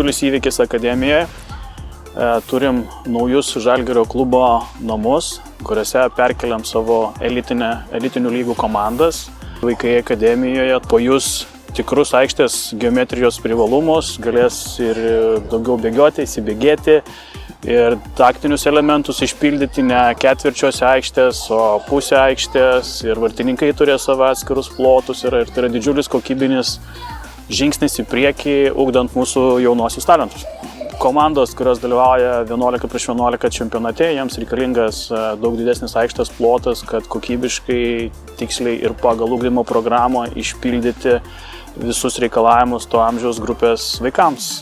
didžiulis įvykis akademijoje. Turim naujus Žalgirio klubo namus, kuriuose perkeliam savo elitinių lygų komandas. Vaikai akademijoje pajus tikrus aikštės geometrijos privalumus, galės ir daugiau bėgioti, įsibėgėti ir taktinius elementus išpildyti ne ketvirčiuose aikštės, o pusę aikštės, ir vartininkai turės savo atskirus plotus ir tai yra didžiulis kokybinis žingsnis į priekį, ugdant mūsų jaunosius talentus. Komandos, kurios dalyvauja 11x11 čempionate, jiems reikalingas daug didesnis aikštės plotas, kad kokybiškai, tiksliai ir pagal ugdymo programą išpildyti visus reikalavimus to amžiaus grupės vaikams.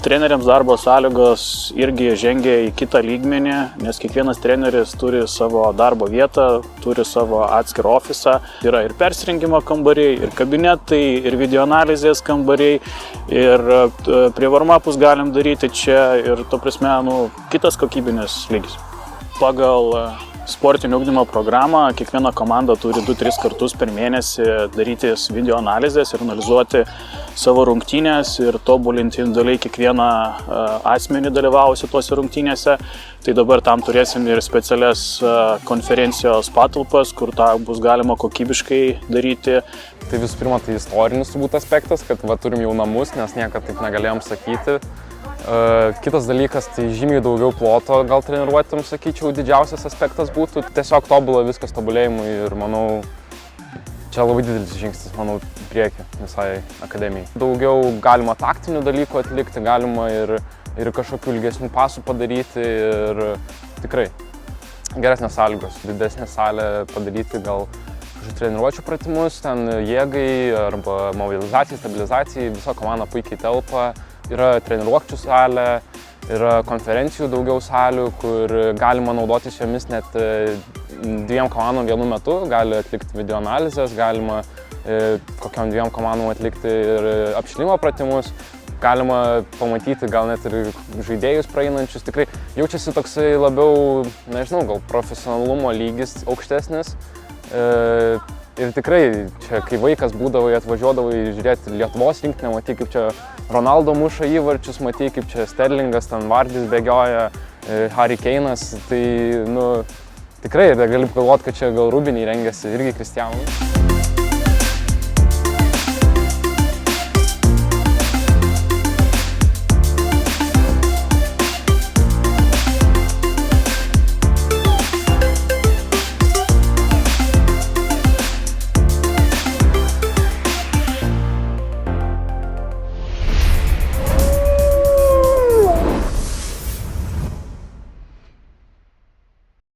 Treneriams darbo sąlygos irgi žengia į kitą lygmenį, nes kiekvienas treneris turi savo darbo vietą, turi savo atskirą ofisą. Yra ir persirengimo kambariai, ir kabinetai, ir videoanalizės kambariai, ir prie warm-upus galim daryti čia ir to prasme, kitas kokybinis lygis. Pagal sportinio ugdymo programą kiekviena komanda turi 2-3 kartus per mėnesį daryti videoanalizės ir analizuoti savo rungtynės ir tobulinti individualiai kiekvieną asmenį dalyvavusi tuose rungtynėse. Tai dabar tam turėsim ir specialias konferencijos patalpas, kur tą bus galima kokybiškai daryti. Tai visų pirma, tai istorinis turbūt aspektas, kad turim jau namus, nes niekada taip negalėjom sakyti. Kitas dalykas, tai žymiai daugiau ploto gal treniruotėm, sakyčiau, didžiausias aspektas būtų. Tiesiog tobula viskas tobulėjimui ir manau, čia labai didelis žingsnis, manau, į priekį visai akademijai. Daugiau galima taktinių dalykų atlikti, galima ir kažkokių ilgesnių pasų padaryti ir tikrai geresnės sąlygos, didesnė salė padaryti gal kažkokių treniruočių pratimus, ten jėgai arba mobilizacijai, stabilizacijai, visa komanda puikiai telpa. Yra treniruokčių salė, yra konferencijų daugiau salių, kur galima naudotis jomis net 2 komandom vienu metu, gali atlikti videoanalizės, galima kokiam 2 komandom atlikti ir apšilimo pratimus, galima pamatyti gal net ir žaidėjus praeinančius. Tikrai jaučiasi toksai labiau, nežinau, gal profesionalumo lygis aukštesnis. Ir tikrai, čia kai vaikas būdavo, atvažiuodavo žiūrėti Lietuvos rinktinę, matai, kaip čia Ronaldo muša įvarčius, matai, kaip čia Sterlingas, ten Vardis bėgioja, Harry Kane'as, tai, tikrai, gali galvoti, kad čia gal Rubiniai rengiasi irgi Kristianui.